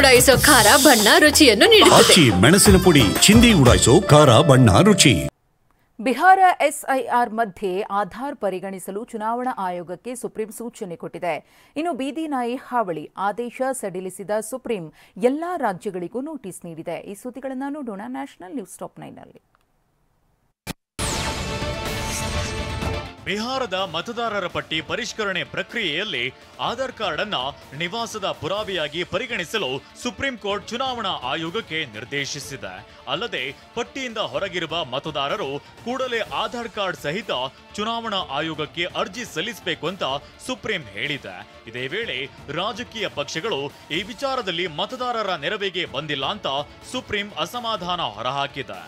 ಉಡಾಯಿಸೋ ಖಾರ ಬಣ್ಣ ರುಚಿಯನ್ನು ನೀಡುತ್ತದೆ. ಮೆಣಸಿನ ಪುಡಿ ಚಿಂದಿ ಉಡಾಯಿಸೋ ಖಾರ ಬಣ್ಣ ರುಚಿ. ಬಿಹಾರ ಎಸ್ಐಆರ್ ಮಧ್ಯೆ ಆಧಾರ್ ಪರಿಗಣಿಸಲು ಚುನಾವಣಾ ಆಯೋಗಕ್ಕೆ ಸುಪ್ರೀಂ ಸೂಚನೆ ಕೊಟ್ಟಿದೆ. ಇನ್ನು ಬೀದಿ ನಾಯಿ ಹಾವಳಿ ಆದೇಶ ಸಡಿಲಿಸಿದ ಸುಪ್ರೀಂ ಎಲ್ಲಾ ರಾಜ್ಯಗಳಿಗೂ ನೋಟಿಸ್ ನೀಡಿದೆ. ಈ ಸುದ್ದಿಗಳನ್ನು ನೋಡೋಣ ನ್ಯಾಷನಲ್ ನ್ಯೂಸ್ ಟಾಪ್ 9ನಲ್ಲಿ. ಬಿಹಾರದ ಮತದಾರರ ಪಟ್ಟಿ ಪರಿಷ್ಕರಣೆ ಪ್ರಕ್ರಿಯೆಯಲ್ಲಿ ಆಧಾರ್ ಕಾರ್ಡ್ ಅನ್ನ ನಿವಾಸದ ಪುರಾವೆಯಾಗಿ ಪರಿಗಣಿಸಲು ಸುಪ್ರೀಂ ಕೋರ್ಟ್ ಚುನಾವಣಾ ಆಯೋಗಕ್ಕೆ ನಿರ್ದೇಶಿಸಿದೆ. ಅಲ್ಲದೆ ಪಟ್ಟಿಯಿಂದ ಹೊರಗಿರುವ ಮತದಾರರು ಕೂಡಲೇ ಆಧಾರ್ ಕಾರ್ಡ್ ಸಹಿತ ಚುನಾವಣಾ ಆಯೋಗಕ್ಕೆ ಅರ್ಜಿ ಸಲ್ಲಿಸಬೇಕು ಅಂತ ಸುಪ್ರೀಂ ಹೇಳಿದೆ. ಇದೇ ವೇಳೆ ರಾಜಕೀಯ ಪಕ್ಷಗಳು ಈ ವಿಚಾರದಲ್ಲಿ ಮತದಾರರ ನೆರವಿಗೆ ಬಂದಿಲ್ಲ ಅಂತ ಸುಪ್ರೀಂ ಅಸಮಾಧಾನ ಹೊರಹಾಕಿದೆ.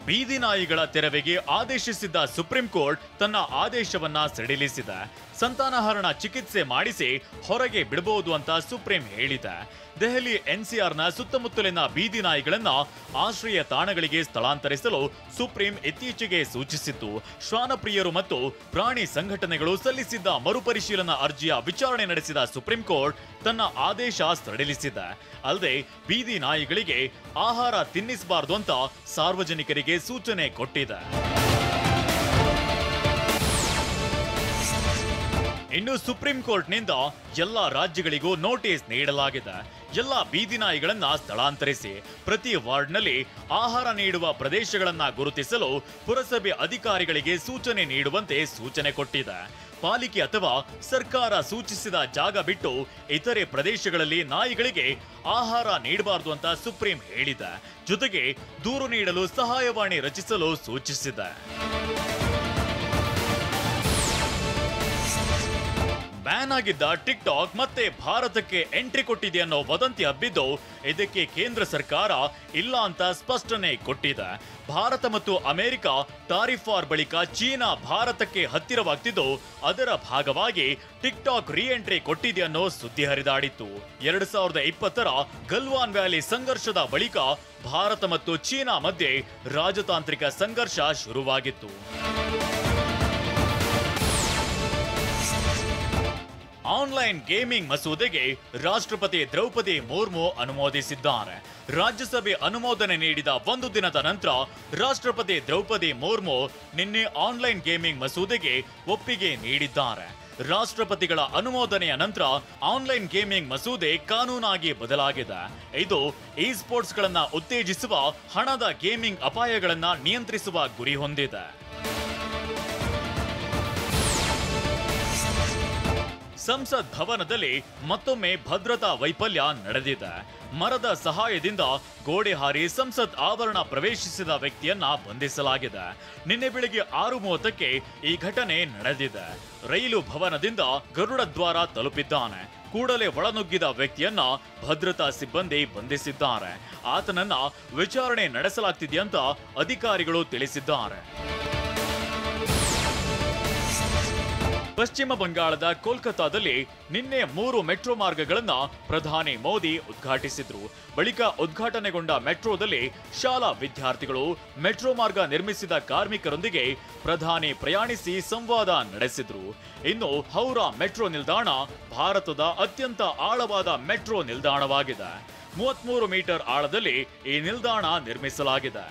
ಬೀದಿ ನಾಯಿಗಳ ತೆರವಿಗೆ ಆದೇಶಿಸಿದ್ದ ಸುಪ್ರೀಂ ಕೋರ್ಟ್ ತನ್ನ ಆದೇಶವನ್ನ ಸಡಿಲಿಸಿದೆ. ಸಂತಾನಹರಣ ಚಿಕಿತ್ಸೆ ಮಾಡಿಸಿ ಹೊರಗೆ ಬಿಡಬಹುದು ಅಂತ ಸುಪ್ರೀಂ ಹೇಳಿದೆ. ದೆಹಲಿ ಎನ್ಸಿಆರ್ನ ಸುತ್ತಮುತ್ತಲಿನ ಬೀದಿ ನಾಯಿಗಳನ್ನ ಆಶ್ರಯ ತಾಣಗಳಿಗೆ ಸ್ಥಳಾಂತರಿಸಲು ಸುಪ್ರೀಂ ಇತ್ತೀಚೆಗೆ ಸೂಚಿಸಿತ್ತು. ಶ್ವಾನಪ್ರಿಯರು ಮತ್ತು ಪ್ರಾಣಿ ಸಂಘಟನೆಗಳು ಸಲ್ಲಿಸಿದ್ದ ಮರುಪರಿಶೀಲನಾ ಅರ್ಜಿಯ ವಿಚಾರಣೆ ನಡೆಸಿದ ಸುಪ್ರೀಂ ಕೋರ್ಟ್ ತನ್ನ ಆದೇಶ ಸಡಿಲಿಸಿದೆ. ಅಲ್ಲದೆ ಬೀದಿ ನಾಯಿಗಳಿಗೆ ಆಹಾರ ತಿನ್ನಿಸಬಾರದು ಅಂತ ಸಾರ್ವಜನಿಕರಿಗೆ ಸೂಚನೆ ಕೊಟ್ಟಿದೆ. ಇನ್ನು ಸುಪ್ರೀಂ ಕೋರ್ಟ್ನಿಂದ ಎಲ್ಲ ರಾಜ್ಯಗಳಿಗೂ ನೋಟಿಸ್ ನೀಡಲಾಗಿದೆ. ಎಲ್ಲ ಬೀದಿ ನಾಯಿಗಳನ್ನ ಸ್ಥಳಾಂತರಿಸಿ ಪ್ರತಿ ವಾರ್ಡ್ನಲ್ಲಿ ಆಹಾರ ನೀಡುವ ಪ್ರದೇಶಗಳನ್ನ ಗುರುತಿಸಲು ಪುರಸಭೆ ಅಧಿಕಾರಿಗಳಿಗೆ ಸೂಚನೆ ನೀಡುವಂತೆ ಸೂಚನೆ ಕೊಟ್ಟಿದೆ. ಪಾಲಿಕೆ ಅಥವಾ ಸರ್ಕಾರ ಸೂಚಿಸಿದ ಜಾಗ ಬಿಟ್ಟು ಇತರೆ ಪ್ರದೇಶಗಳಲ್ಲಿ ನಾಯಿಗಳಿಗೆ ಆಹಾರ ನೀಡಬಾರದು ಅಂತ ಸುಪ್ರೀಂ ಹೇಳಿದೆ. ಜೊತೆಗೆ ದೂರು ನೀಡಲು ಸಹಾಯವಾಣಿ ರಚಿಸಲು ಸೂಚಿಸಿದೆ. ಬ್ಯಾನ್ ಆಗಿದ್ದ ಟಿಕ್ ಟಾಕ್ ಮತ್ತೆ ಭಾರತಕ್ಕೆ ಎಂಟ್ರಿ ಕೊಟ್ಟಿದೆ ಅನ್ನೋ ವದಂತಿ ಹಬ್ಬಿದ್ದು, ಇದಕ್ಕೆ ಕೇಂದ್ರ ಸರ್ಕಾರ ಇಲ್ಲ ಅಂತ ಸ್ಪಷ್ಟನೆ ಕೊಟ್ಟಿದೆ. ಭಾರತ ಮತ್ತು ಅಮೆರಿಕ ಟಾರಿಫ್ ವಾರ್ ಬಳಿಕ ಚೀನಾ ಭಾರತಕ್ಕೆ ಹತ್ತಿರವಾಗ್ತಿದ್ದು, ಅದರ ಭಾಗವಾಗಿ ಟಿಕ್ ಟಾಕ್ ರೀ ಎಂಟ್ರಿ ಕೊಟ್ಟಿದೆ ಅನ್ನೋ ಸುದ್ದಿ ಹರಿದಾಡಿತ್ತು. 2020ರ ಗಲ್ವಾನ್ ವ್ಯಾಲಿ ಸಂಘರ್ಷದ ಬಳಿಕ ಭಾರತ ಮತ್ತು ಚೀನಾ ಮಧ್ಯೆ ರಾಜತಾಂತ್ರಿಕ ಸಂಘರ್ಷ ಶುರುವಾಗಿತ್ತು. ಆನ್ಲೈನ್ ಗೇಮಿಂಗ್ ಮಸೂದೆಗೆ ರಾಷ್ಟ್ರಪತಿ ದ್ರೌಪದಿ ಮುರ್ಮು ಅನುಮೋದಿಸಿದ್ದಾರೆ. ರಾಜ್ಯಸಭೆ ಅನುಮೋದನೆ ನೀಡಿದ ಒಂದು ದಿನದ ನಂತರ ರಾಷ್ಟ್ರಪತಿ ದ್ರೌಪದಿ ಮುರ್ಮು ನಿನ್ನೆ ಆನ್ಲೈನ್ ಗೇಮಿಂಗ್ ಮಸೂದೆಗೆ ಒಪ್ಪಿಗೆ ನೀಡಿದ್ದಾರೆ. ರಾಷ್ಟ್ರಪತಿಗಳ ಅನುಮೋದನೆಯ ನಂತರ ಆನ್ಲೈನ್ ಗೇಮಿಂಗ್ ಮಸೂದೆ ಕಾನೂನಾಗಿ ಬದಲಾಗಿದೆ. ಇದು ಇ ಸ್ಪೋರ್ಟ್ಸ್ಗಳನ್ನ ಉತ್ತೇಜಿಸುವ ಹಣದ ಗೇಮಿಂಗ್ ಅಪಾಯಗಳನ್ನ ನಿಯಂತ್ರಿಸುವ ಗುರಿ ಹೊಂದಿದೆ. ಸಂಸತ್ ಭವನದಲ್ಲಿ ಮತ್ತೊಮ್ಮೆ ಭದ್ರತಾ ವೈಫಲ್ಯ ನಡೆದಿದೆ. ಮರದ ಸಹಾಯದಿಂದ ಗೋಡೆ ಹಾರಿ ಸಂಸತ್ ಆವರಣ ಪ್ರವೇಶಿಸಿದ ವ್ಯಕ್ತಿಯನ್ನ ಬಂಧಿಸಲಾಗಿದೆ. ನಿನ್ನೆ ಬೆಳಿಗ್ಗೆ 6:30ಕ್ಕೆ ಈ ಘಟನೆ ನಡೆದಿದೆ. ರೈಲು ಭವನದಿಂದ ಗರುಡ ದ್ವಾರ ತಲುಪಿದ್ದಾನೆ. ಕೂಡಲೇ ಒಳನುಗ್ಗಿದ ವ್ಯಕ್ತಿಯನ್ನ ಭದ್ರತಾ ಸಿಬ್ಬಂದಿ ಬಂಧಿಸಿದ್ದಾರೆ. ಆತನನ್ನ ವಿಚಾರಣೆ ನಡೆಸಲಾಗ್ತಿದೆಯಂತ ಅಧಿಕಾರಿಗಳು ತಿಳಿಸಿದ್ದಾರೆ. ಪಶ್ಚಿಮ ಬಂಗಾಳದ ಕೋಲ್ಕತಾದಲ್ಲಿ ನಿನ್ನೆ 3 ಮೆಟ್ರೋ ಮಾರ್ಗಗಳನ್ನ ಪ್ರಧಾನಿ ಮೋದಿ ಉದ್ಘಾಟಿಸಿದ್ರು. ಬಳಿಕ ಉದ್ಘಾಟನೆಗೊಂಡ ಮೆಟ್ರೋದಲ್ಲಿ ಶಾಲಾ ವಿದ್ಯಾರ್ಥಿಗಳು, ಮೆಟ್ರೋ ಮಾರ್ಗ ನಿರ್ಮಿಸಿದ ಕಾರ್ಮಿಕರೊಂದಿಗೆ ಪ್ರಧಾನಿ ಪ್ರಯಾಣಿಸಿ ಸಂವಾದ ನಡೆಸಿದ್ರು. ಇನ್ನು ಹೌರಾ ಮೆಟ್ರೋ ನಿಲ್ದಾಣ ಭಾರತದ ಅತ್ಯಂತ ಆಳವಾದ ಮೆಟ್ರೋ ನಿಲ್ದಾಣವಾಗಿದೆ. 33 ಮೀಟರ್ ಆಳದಲ್ಲಿ ಈ ನಿಲ್ದಾಣ ನಿರ್ಮಿಸಲಾಗಿದೆ.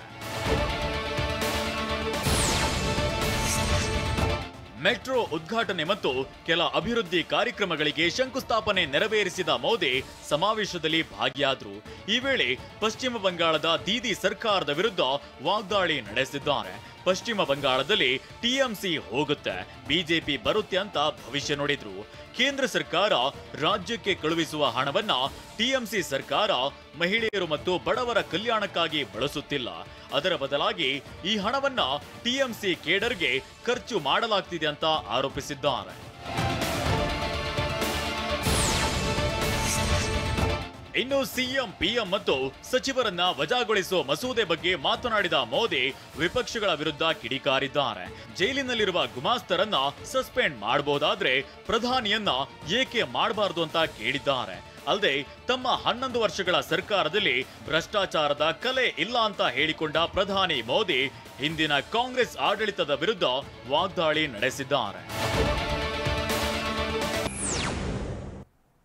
ಮೆಟ್ರೋ ಉದ್ಘಾಟನೆ ಮತ್ತು ಕೆಲ ಅಭಿವೃದ್ಧಿ ಕಾರ್ಯಕ್ರಮಗಳಿಗೆ ಶಂಕುಸ್ಥಾಪನೆ ನೆರವೇರಿಸಿದ ಮೋದಿ ಸಮಾವೇಶದಲ್ಲಿ ಭಾಗಿಯಾದರು. ಈ ವೇಳೆ ಪಶ್ಚಿಮ ಬಂಗಾಳದ ದೀದಿ ಸರ್ಕಾರದ ವಿರುದ್ಧ ವಾಗ್ದಾಳಿ ನಡೆಸಿದ್ದಾರೆ. ಪಶ್ಚಿಮ ಬಂಗಾಳದಲ್ಲಿ ಟಿಎಂಸಿ ಹೋಗುತ್ತೆ, ಬಿಜೆಪಿ ಬರುತ್ತೆ ಅಂತ ಭವಿಷ್ಯ ನುಡಿದ್ರು. ಕೇಂದ್ರ ಸರ್ಕಾರ ರಾಜ್ಯಕ್ಕೆ ಕಳುಹಿಸುವ ಹಣವನ್ನ ಟಿಎಂಸಿ ಸರ್ಕಾರ ಮಹಿಳೆಯರು ಮತ್ತು ಬಡವರ ಕಲ್ಯಾಣಕ್ಕಾಗಿ ಬಳಸುತ್ತಿಲ್ಲ. ಅದರ ಬದಲಾಗಿ ಈ ಹಣವನ್ನ ಟಿಎಂಸಿ ಕೇಡರ್ಗೆ ಖರ್ಚು ಮಾಡಲಾಗ್ತಿದೆ ಅಂತ ಆರೋಪಿಸಿದ್ದಾರೆ. ಇನ್ನು ಸಿಎಂ, ಪಿಎಂ ಮತ್ತು ಸಚಿವರನ್ನ ವಜಾಗೊಳಿಸುವ ಮಸೂದೆ ಬಗ್ಗೆ ಮಾತನಾಡಿದ ಮೋದಿ ವಿಪಕ್ಷಗಳ ವಿರುದ್ಧ ಕಿಡಿಕಾರಿದ್ದಾರೆ. ಜೈಲಿನಲ್ಲಿರುವ ಗುಮಾಸ್ತರನ್ನ ಸಸ್ಪೆಂಡ್ ಮಾಡಬಹುದಾದ್ರೆ ಪ್ರಧಾನಿಯನ್ನ ಏಕೆ ಮಾಡಬಾರದು ಅಂತ ಕೇಳಿದ್ದಾರೆ. ಅಲ್ಲದೆ ತಮ್ಮ 11 ವರ್ಷಗಳ ಸರ್ಕಾರದಲ್ಲಿ ಭ್ರಷ್ಟಾಚಾರದ ಕಲೆ ಇಲ್ಲ ಅಂತ ಹೇಳಿಕೊಂಡ ಪ್ರಧಾನಿ ಮೋದಿ ಹಿಂದಿನ ಕಾಂಗ್ರೆಸ್ ಆಡಳಿತದ ವಿರುದ್ಧ ವಾಗ್ದಾಳಿ ನಡೆಸಿದ್ದಾರೆ.